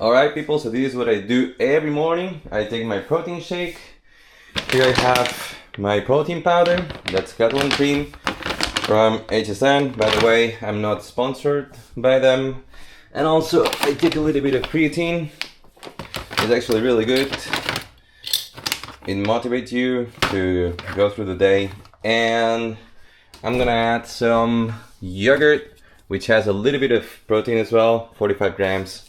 Alright people, so this is what I do every morning. I take my protein shake. Here I have my protein powder, that's Catalan cream from HSN. By the way, I'm not sponsored by them. And also I take a little bit of creatine. It's actually really good. It motivates you to go through the day. And I'm gonna add some yogurt, which has a little bit of protein as well, 45 grams.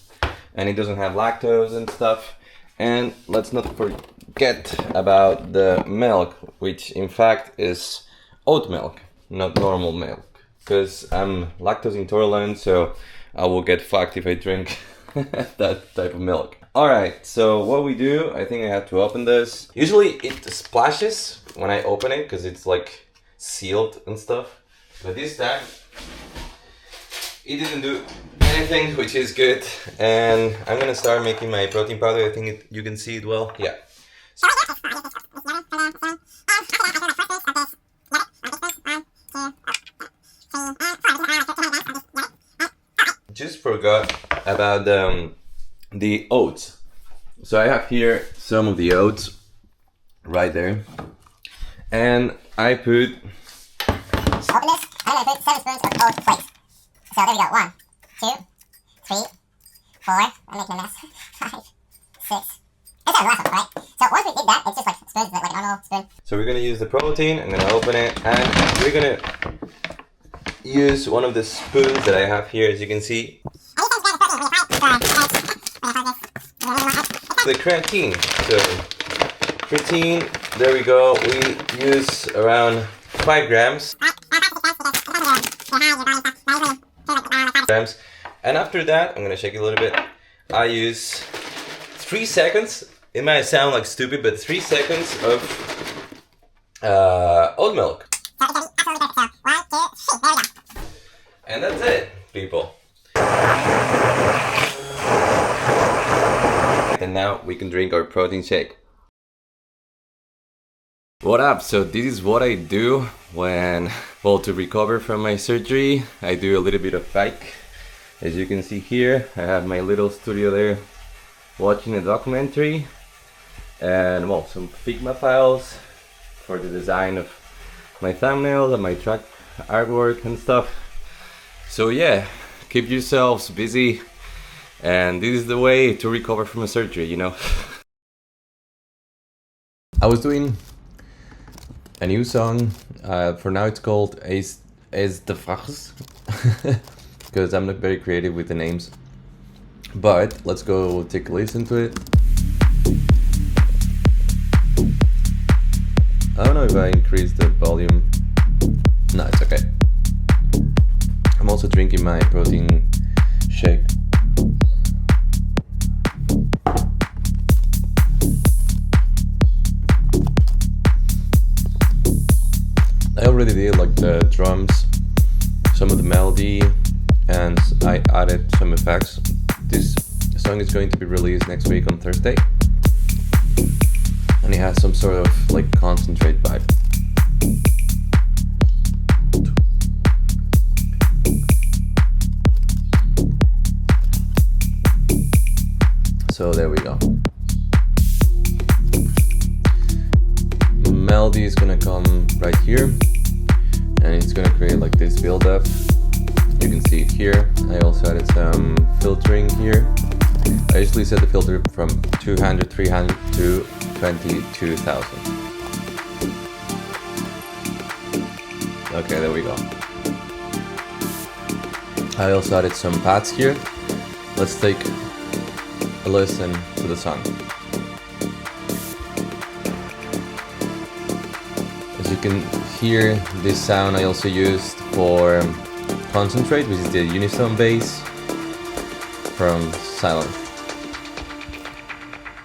And it doesn't have lactose and stuff. And let's not forget about the milk, which in fact is oat milk, not normal milk. Because I'm lactose intolerant, so I will get fucked if I drink that type of milk. Alright, so what we do, I think I have to open this. Usually it splashes when I open it, because it's like sealed and stuff. But this time, it didn't do anything, which is good. And I'm gonna start making my protein powder. I think you can see it well. Yeah. Just forgot about the oats. So I have here some of the oats right there. And I put... So open this, I'm gonna put 7 spoons of oat flakes. So there we go, 1, 2, 3, 4, I'm making a mess, 5, 6. It's not the last one, right? So once we did that, it's just like spoons, like a normal spoon. So we're gonna use the protein, I'm gonna open it, and we're gonna use one of the spoons that I have here, as you can see. The creatine. So creatine, there we go, we use around 5 grams. And after that, I'm gonna shake it a little bit. I use 3 seconds. It might sound like stupid, but 3 seconds of oat milk. And that's it, people. And now we can drink our protein shake. What up? So this is what I do when, well, to recover from my surgery. I do a little bit of bike. As you can see here, I have my little studio there watching a documentary. And well, some Figma files for the design of my thumbnails and my track artwork and stuff. So yeah, keep yourselves busy. And this is the way to recover from a surgery, you know. I was doing a new song. For now it's called Es de Faches. Because I'm not very creative with the names. But let's go take a listen to it. I don't know if I increased the volume. No, it's okay. I'm also drinking my protein shake. I already did like the drums, some of the melody, and I added some effects. This song is going to be released next week on Thursday. And it has some sort of like concentrate vibe. So there we go. Melody is gonna come right here, and it's gonna create like this build up. You can see it here. I also added some filtering here. I usually set the filter from 200, 300 to 22,000. Okay, there we go. I also added some pads here. Let's take a listen to the song. As you can hear, this sound I also used for Concentrate, which is the unison bass from Silent.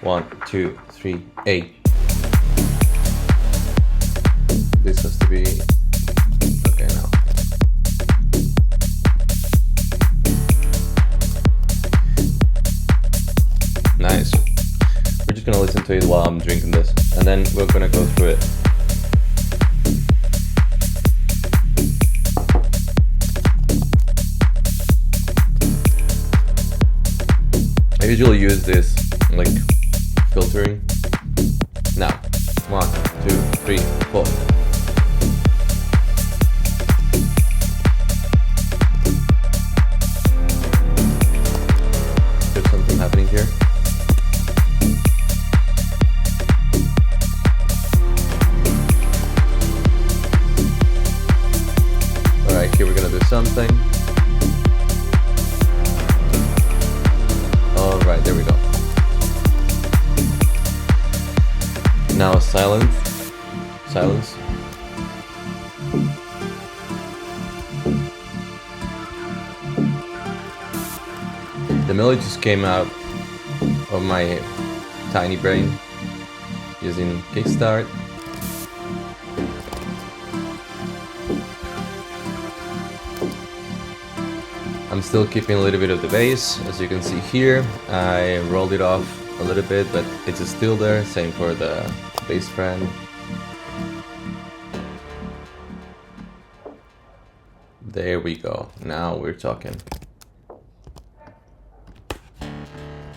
1, 2, 3, 8. This has to be okay now. Nice. We're just gonna listen to it while I'm drinking this, and then we're gonna go through it. I usually use this like filtering. Now, 1, 2, 3, 4. There's something happening here. Alright, here we're gonna do something. Alright, there we go. Now silence. The melody just came out of my tiny brain using Kickstart. I'm still keeping a little bit of the bass, as you can see here. I rolled it off a little bit, but it's still there. Same for the bass friend. There we go. Now we're talking.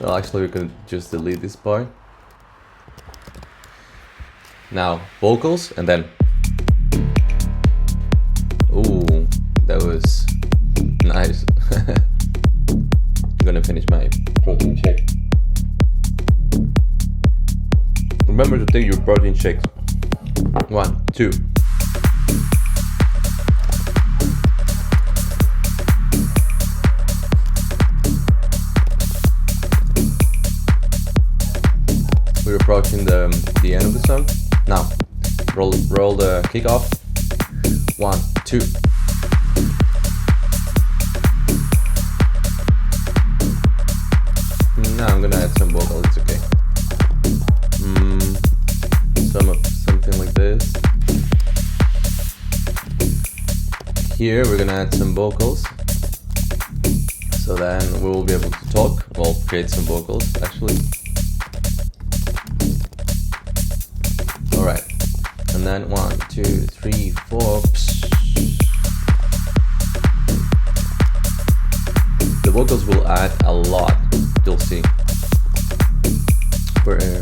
Well, actually, we could just delete this part. Now, vocals, and then. Ooh, that was nice. I'm gonna finish my protein shake. Remember to take your protein shakes. 1, 2. We're approaching the end of the song. Now, roll the kick off. 1, 2. Now I'm gonna add some vocals. It's okay. Something like this. Here we're gonna add some vocals. So then we will be able to talk. We'll create some vocals actually. Alright. And then 1, 2, 3, 4. The vocals will add a lot, you'll see. We're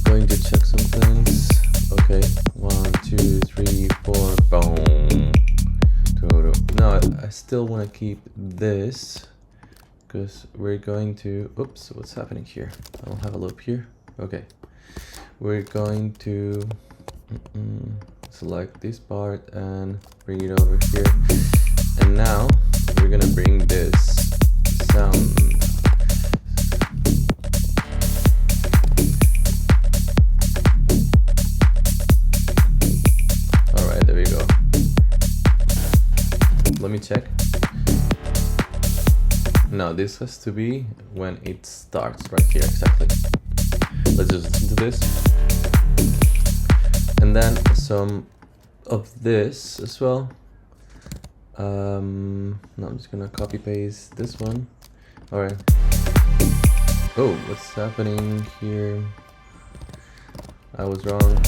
going to check some things. Okay, 1, 2, 3, 4, boom. No, I still want to keep this because we're going to, oops, what's happening here? I don't have a loop here. Okay, we're going to select this part and bring it over here. And now we're gonna bring this sound. Alright, there we go. Let me check. No, this has to be when it starts right here, exactly. Let's just listen to this. And then some of this as well. No, I'm just gonna copy paste this one. Alright. Oh, what's happening here? I was wrong.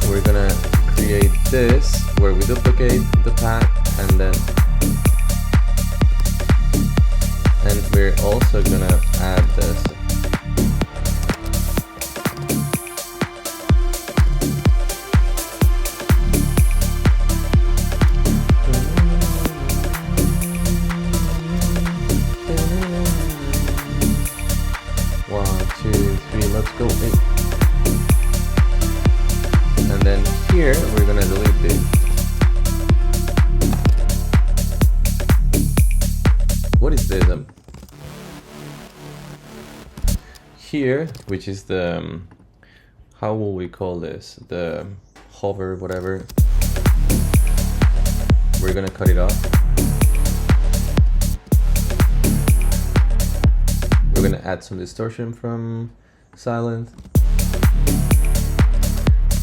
We're gonna create this where we duplicate the path and then we're also gonna add this. Let's go. Hey. And then here we're gonna delete this. What is this? Here, which is the how will we call this? The hover, whatever. We're gonna cut it off. We're gonna add some distortion from silent.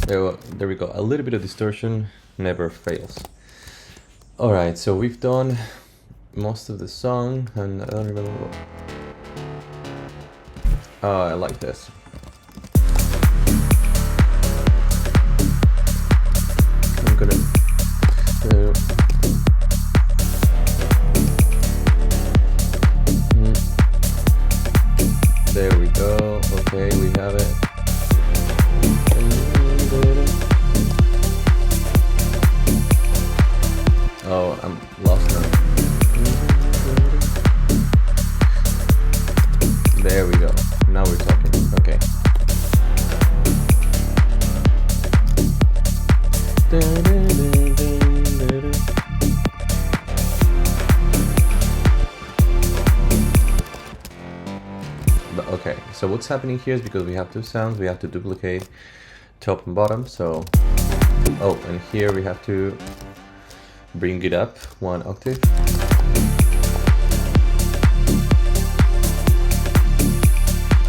There we go. A little bit of distortion never fails. Alright, so we've done most of the song and I don't remember what. Oh, I like this. I'm gonna But okay, so what's happening here is because we have two sounds, we have to duplicate top and bottom. So, oh, and here we have to bring it up one octave.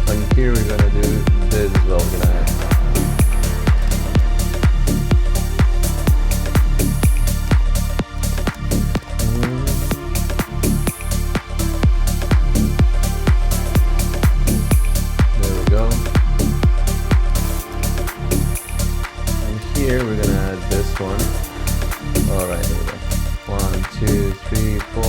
And here we're gonna do this as well. We're gonna here we're gonna add this one. Alright, there we go. 1, 2, 3, 4.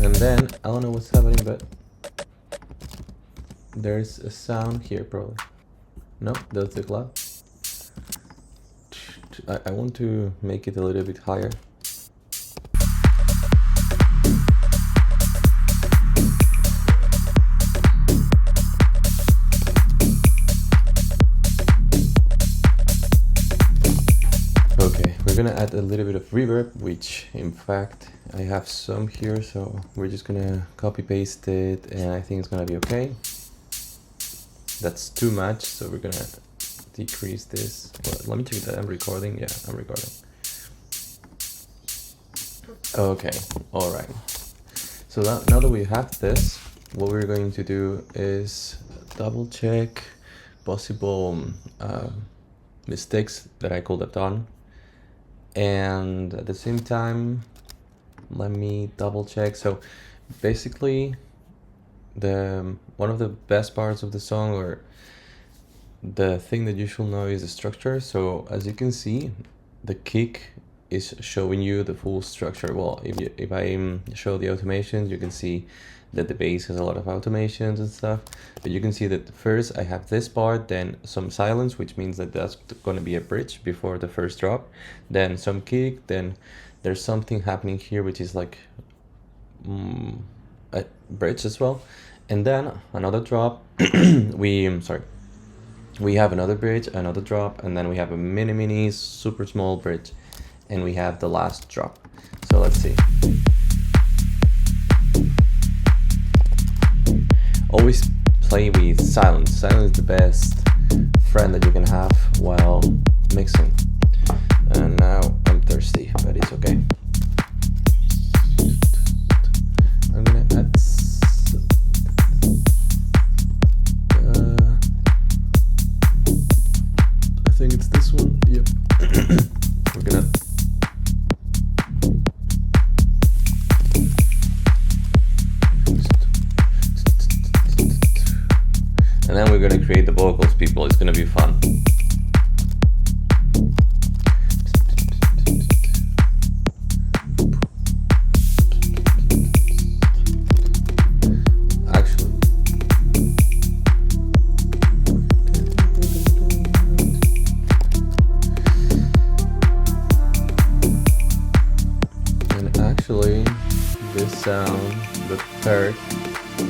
And then, I don't know what's happening, but there's a sound here probably. No, that's the clap. I want to make it a little bit higher. Okay, we're gonna add a little bit of reverb, which in fact I have some here, so we're just gonna copy paste it and I think it's gonna be okay. That's too much, so we're gonna decrease this. Well, let me check that I'm recording. Yeah, I'm recording. Okay, alright. So now that we have this, what we're going to do is double check possible mistakes that I could have done. And at the same time, let me double check. So basically, one of the best parts of the song, or the thing that you should know, is the structure. So as you can see, the kick is showing you the full structure. Well, if I show the automations, you can see that the bass has a lot of automations and stuff, but you can see that first I have this part, then some silence, which means that that's going to be a bridge before the first drop, then some kick, then there's something happening here which is like a bridge as well, and then another drop. we have another bridge, another drop, and then we have a mini super small bridge, and we have the last drop. So let's see. Always play with silence. Silence is the best friend that you can have while mixing. And now I'm thirsty, but it's okay. I'm gonna add I think it's this one. Yep. We're gonna and then we're gonna create the vocals, people. It's gonna be fun. Actually, this sound, the third,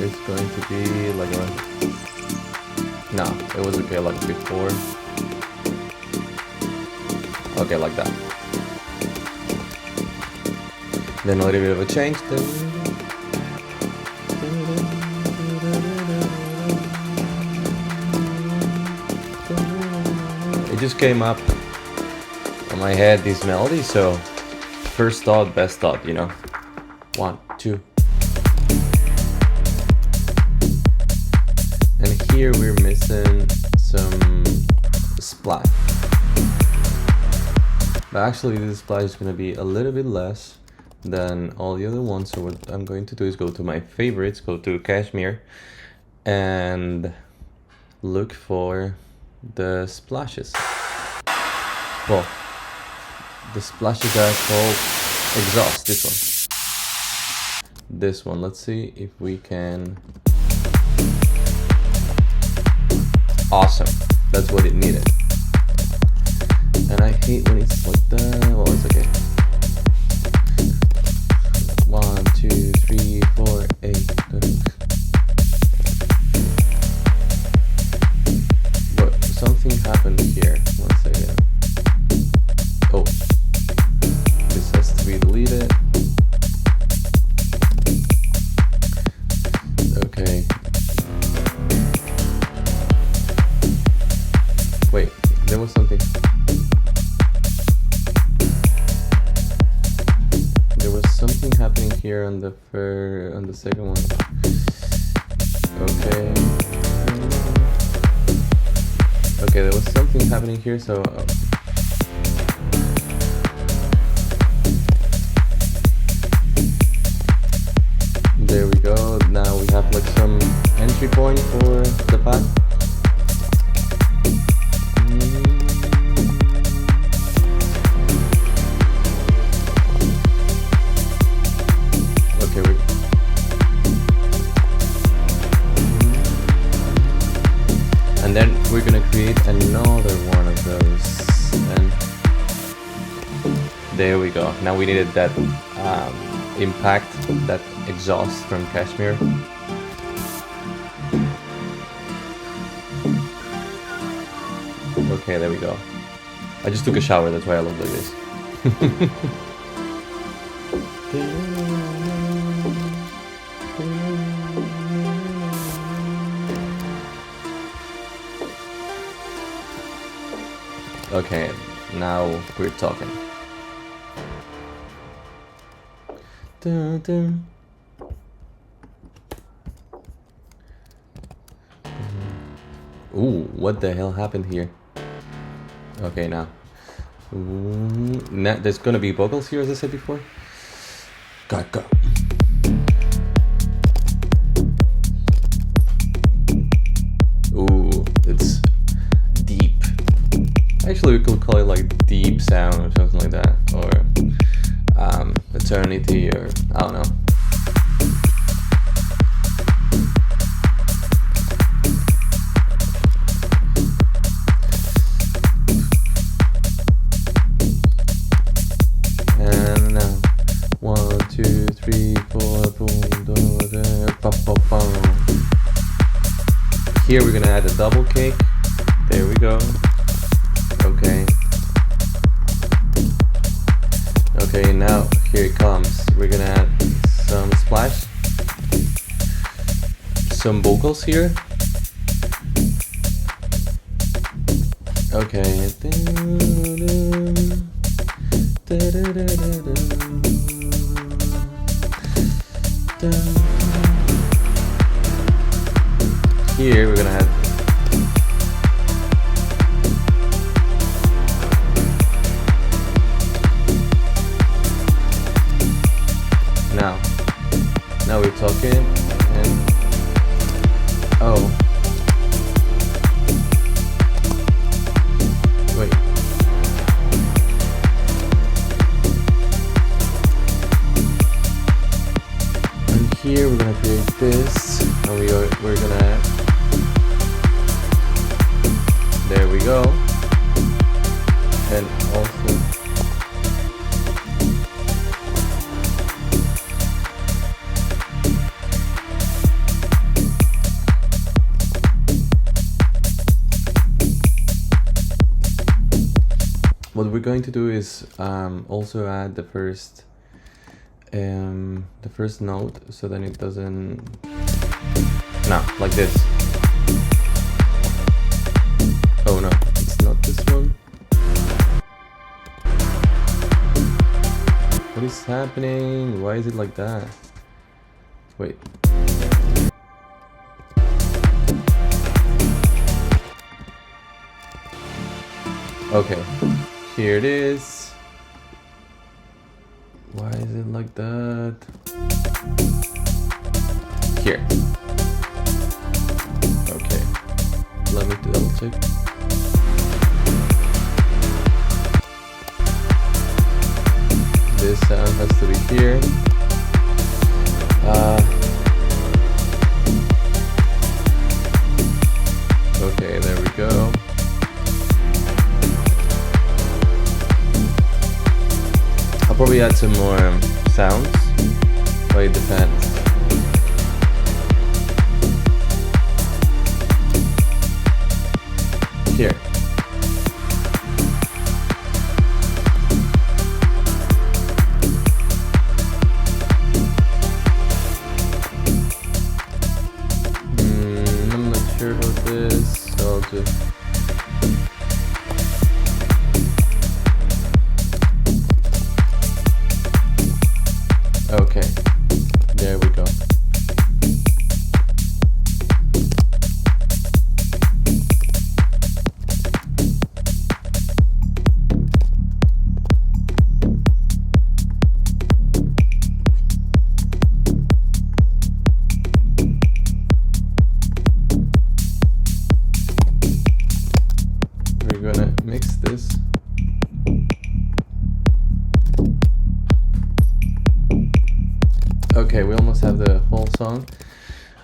is going to be like a. No, it was okay like before. Okay, like that. Then a little bit of a change. It just came up on my head, this melody, so first thought, best thought, you know. 1, 2. And here we're missing some splash. But actually this splash is going to be a little bit less than all the other ones. So what I'm going to do is go to my favorites, go to Kashmir, and look for the splashes. Well, the splashes are called exhaust, this one. This one, let's see if we can. Awesome, that's what it needed. And I hate when it's like that. Well, it's okay. 1, 2, 3, 4, 8. was something. There was something happening here on the second one. Okay. Okay, there was something happening here, so there we go. Now we have like some entry point for the pad. Okay, and then we're gonna create another one of those, and there we go. Now we needed that impact, that exhaust from Kashmir. Okay, there we go. I just took a shower, that's why I look like this. Okay, now we're talking. Dun, dun. Ooh, what the hell happened here? Okay, now. Now there's gonna be vocals here, as I said before. Go. Ooh, it's deep. Actually, we could call it like deep sound or something like that, or eternity, or I don't know. And now 1, 2, 3, 4, boom, boom. Here we're gonna add a double kick. There we go. Okay. Okay, now here it comes. We're gonna add some splash, some vocals here. Okay. Here we're gonna add now we're talking, and oh wait, and here we're gonna create this, and we're gonna, there we go, and also what we're going to do is also add the first note, so then it doesn't, no, like this. Oh no, it's not this one. What is happening? Why is it like that? Wait. Okay. Here it is. Why is it like that? Here. Okay. Let me double check. This sound has to be here. Okay, there we go. I'll probably add some more sounds, but it depends. Here. I'm not sure about this, so I'll just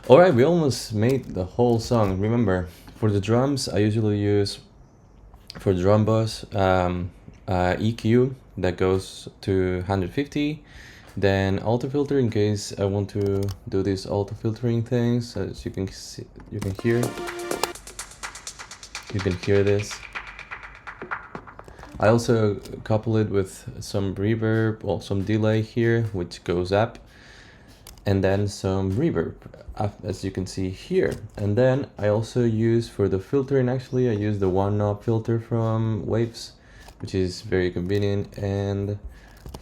Alright, we almost made the whole song. Remember, for the drums, I usually use, for drum bus, EQ that goes to 150. Then auto filter in case I want to do these auto filtering things. As you can see, you can hear this. I also couple it with some reverb or some delay here, which goes up, and then some reverb, as you can see here. And then I also use, for the filtering, actually I use the one knob filter from Waves, which is very convenient. And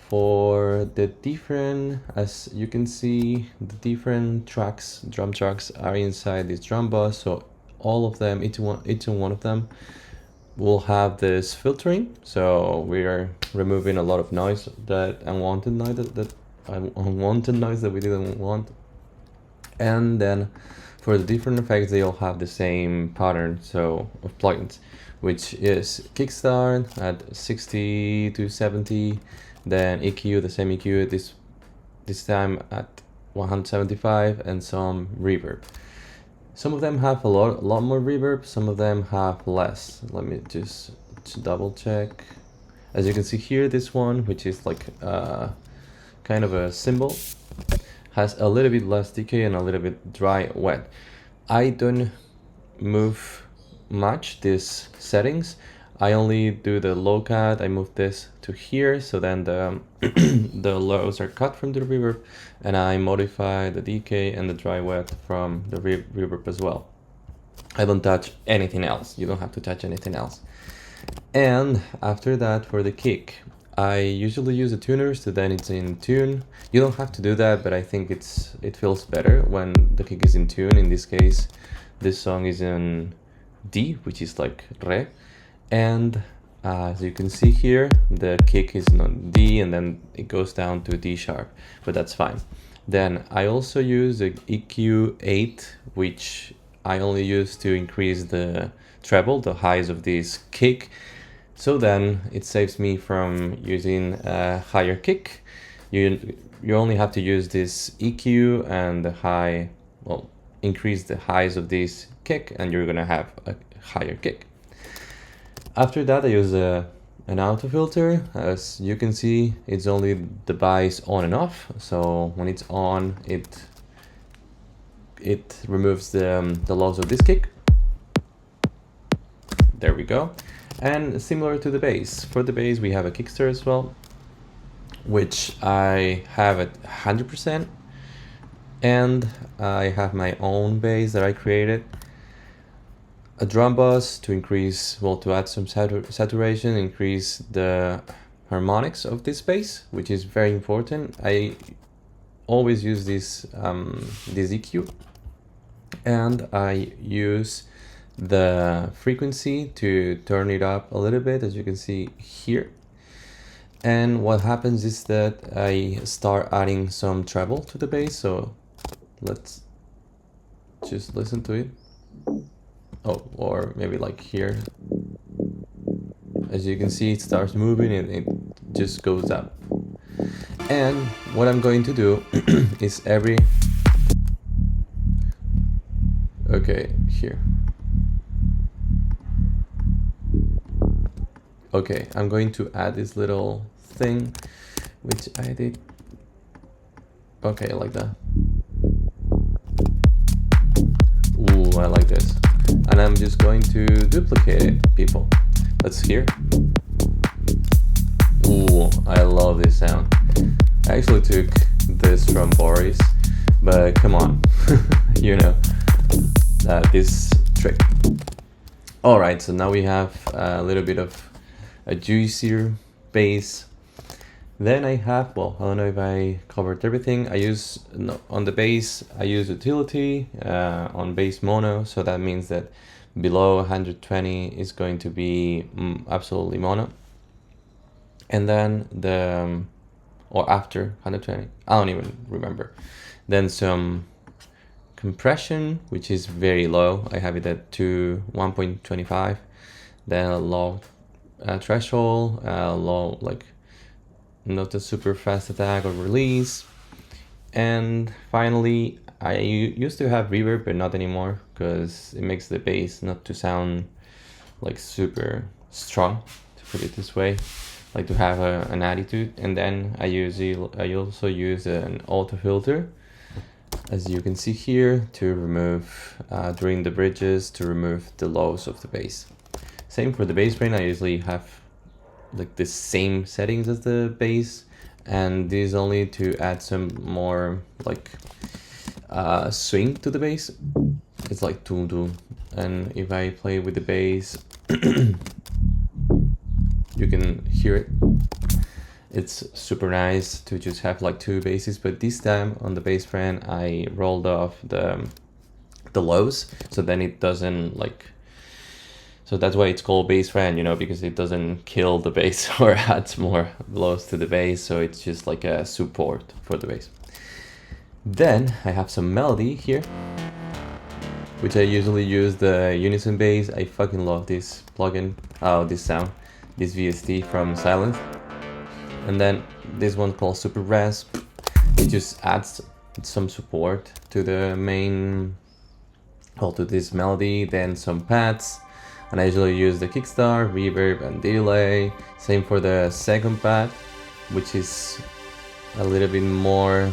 for the different, as you can see, the different tracks, drum tracks are inside this drum bus, so all of them, each one of them will have this filtering. So we are removing a lot of noise, that unwanted noise that we didn't want. And then for the different effects, they all have the same pattern, so of plugins, which is kickstart at 60 to 70, then EQ, the same EQ this time at 175, and some reverb. Some of them have a lot more reverb, some of them have less. Let me just double check. As you can see here, this one, which is like kind of a cymbal, has a little bit less decay and a little bit dry wet. I don't move much these settings. I only do the low cut. I move this to here, so then the the lows are cut from the reverb, and I modify the decay and the dry wet from the reverb as well. I don't touch anything else. You don't have to touch anything else. And after that, for the kick, I usually use a tuner, so then it's in tune. You don't have to do that, but I think it feels better when the kick is in tune. In this case, this song is in D, which is like re. And as you can see here, the kick is not D, and then it goes down to D sharp, but that's fine. Then I also use the EQ 8, which I only use to increase the treble, the highs of this kick. So then it saves me from using a higher kick. You only have to use this EQ and the high, well, increase the highs of this kick, and you're gonna have a higher kick. After that, I use an auto filter. As you can see, it's only the bass on and off. So when it's on, it removes the lows of this kick. There we go. And similar to the bass, for the bass we have a kickstart as well, which I have at 100%, and I have my own bass that I created. A drum bus to increase, well, to add some saturation, increase the harmonics of this bass, which is very important. I always use this EQ, and I use the frequency to turn it up a little bit, as you can see here. And what happens is that I start adding some treble to the bass, so let's just listen to it. Oh, or maybe like here. As you can see, it starts moving and it just goes up. And what I'm going to do is okay, here. Okay, I'm going to add this little thing, which I did. Okay, like that. Ooh, I like this. And I'm just going to duplicate it, people. Let's hear. Ooh, I love this sound. I actually took this from Boris, but come on, you know, this trick. Alright, so now we have a little bit of a juicier bass. Then I have, well, I don't know if I covered everything. I use, no, on the bass, I use utility on bass mono, so that means that below 120 is going to be absolutely mono. And then or after 120, I don't even remember. Then some compression, which is very low. I have it at 1.25. Then a low threshold, low, like, not a super fast attack or release. And finally, I used to have reverb, but not anymore, because it makes the bass not to sound like super strong, to put it this way, like to have an attitude. And then I also use an auto filter, as you can see here, to remove during the bridges, to remove the lows of the bass. Same for the bass brain. I usually have like the same settings as the bass, and this only to add some more like swing to the bass. It's like toom toom, and if I play with the bass, you can hear it. It's super nice to just have like two basses, but this time on the bass fran I rolled off the lows, so then it doesn't like, so that's why it's called bass fran, you know, because it doesn't kill the bass or adds more lows to the bass, so it's just like a support for the bass. Then I have some melody here, which I usually use the unison bass. I fucking love this plugin, this sound, this VST from Silence. And then this one called Super Rasp, it just adds some support to the main, well, to this melody, then some pads. And I usually use the kickstart, reverb, and delay. Same for the second pad, which is a little bit more,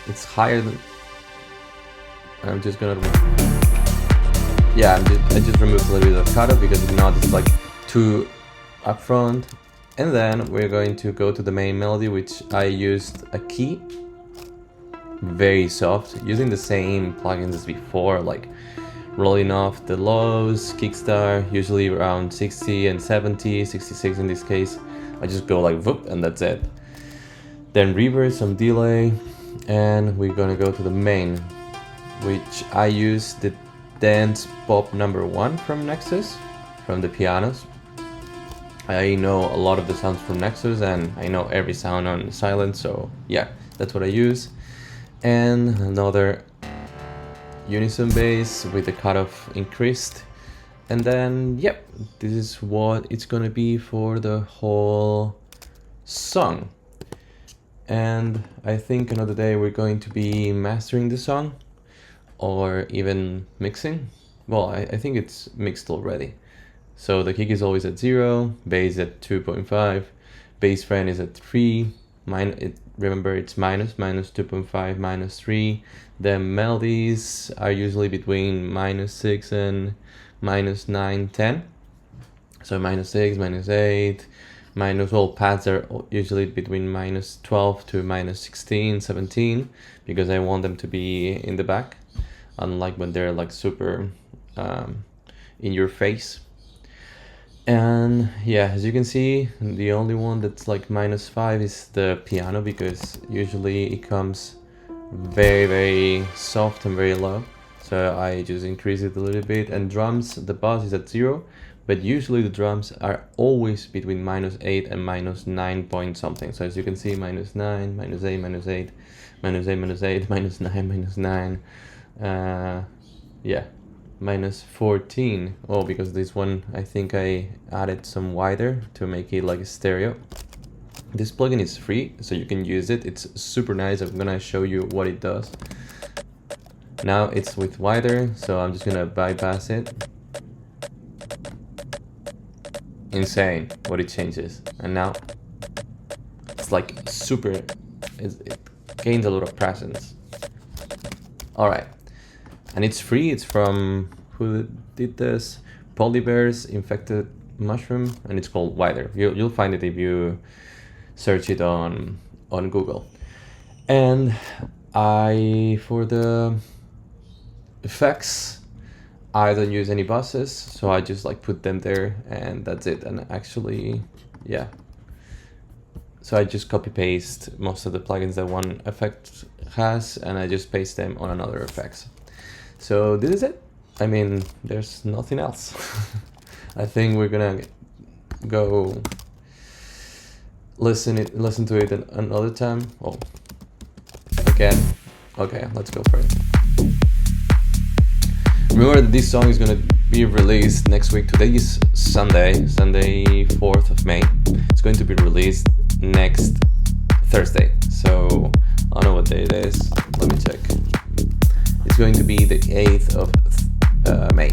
it's higher than, I'm just gonna, yeah, I just removed a little bit of cutoff, because if not, it's like too upfront. And then we're going to go to the main melody, which I used a key, very soft, using the same plugins as before, like rolling off the lows, kickstart, usually around 60 and 70, 66 in this case. I just go like whoop, and that's it. Then reverb, some delay, and we're gonna go to the main, which I use the Dance Pop #1 from Nexus, from the pianos. I know a lot of the sounds from Nexus, and I know every sound on Silence, so yeah, that's what I use. And another unison bass with the cutoff increased. And then, yep, this is what it's gonna be for the whole song. And I think another day we're going to be mastering the song, or even mixing. Well, I think it's mixed already. So the kick is always at 0, bass at 2.5, bass fran is at 3, remember it's minus 2.5, minus 3. The melodies are usually between -6 and -9, 10. So -6, -8, well, pads are usually between -12 to -16, 17, because I want them to be in the back, unlike when they're like super in your face. And yeah, as you can see, the only one that's like -5 is the piano, because usually it comes very, very soft and very low. So I just increase it a little bit. And drums, the bass is at 0, but usually the drums are always between -8 and -9 point something. So as you can see, -9, -8, -8, -8, -8, -9, -9. Yeah. -14. Oh, because this one, I think I added some wider to make it like a stereo. This plugin is free, so you can use it. It's super nice. I'm gonna show you what it does. Now it's with wider, so I'm just gonna bypass it. Insane what it changes. And now it's like super, it gains a lot of presence. Alright. And it's free. It's from, who did this? Polybear's Infected Mushroom, and it's called Wider. You'll find it if you search it on Google. And for the effects, I don't use any buses, so I just like put them there, and that's it. And actually, yeah. So I just copy paste most of the plugins that one effect has, and I just paste them on another effects. So this is it. I mean, there's nothing else. I think we're gonna go listen to it another time. Oh, again. Okay, let's go for it. Remember that this song is gonna be released next week. Today is Sunday 4th of May. It's going to be released next Thursday. So I don't know what day it is. Let me check. is going to be the 8th of May.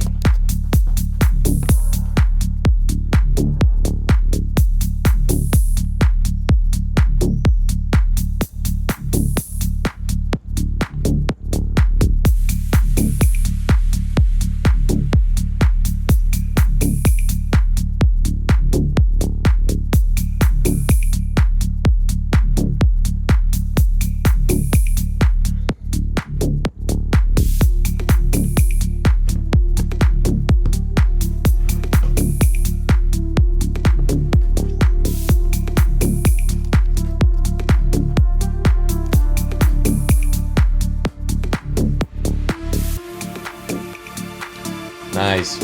Nice.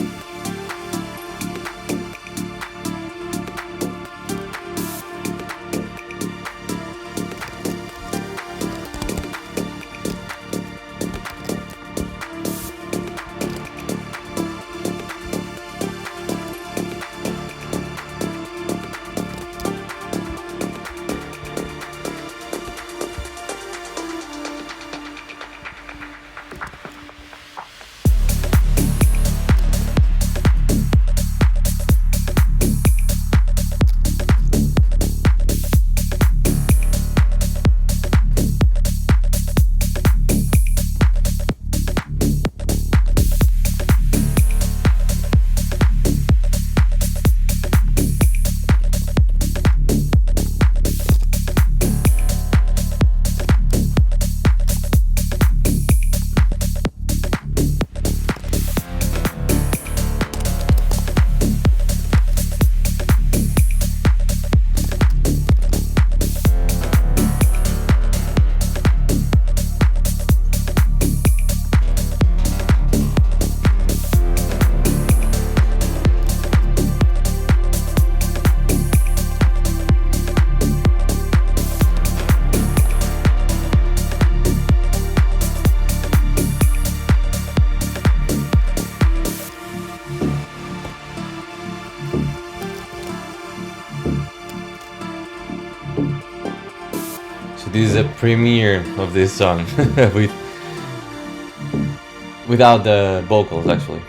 This is a premiere of this song without the vocals actually.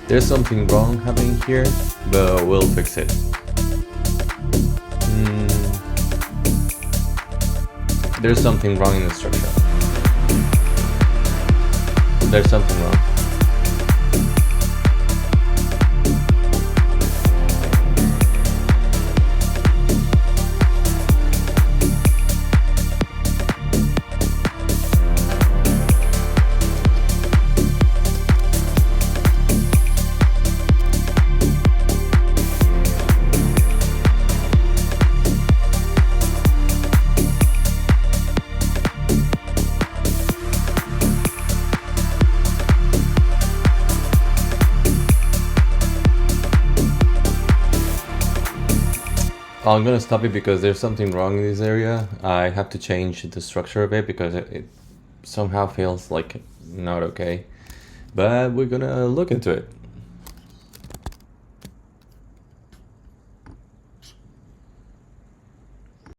There's something wrong happening here, but we'll fix it. There's something wrong in the structure. There's something wrong. I'm gonna stop it because there's something wrong in this area. I have to change the structure of it because it somehow feels like not okay. But we're gonna look into it.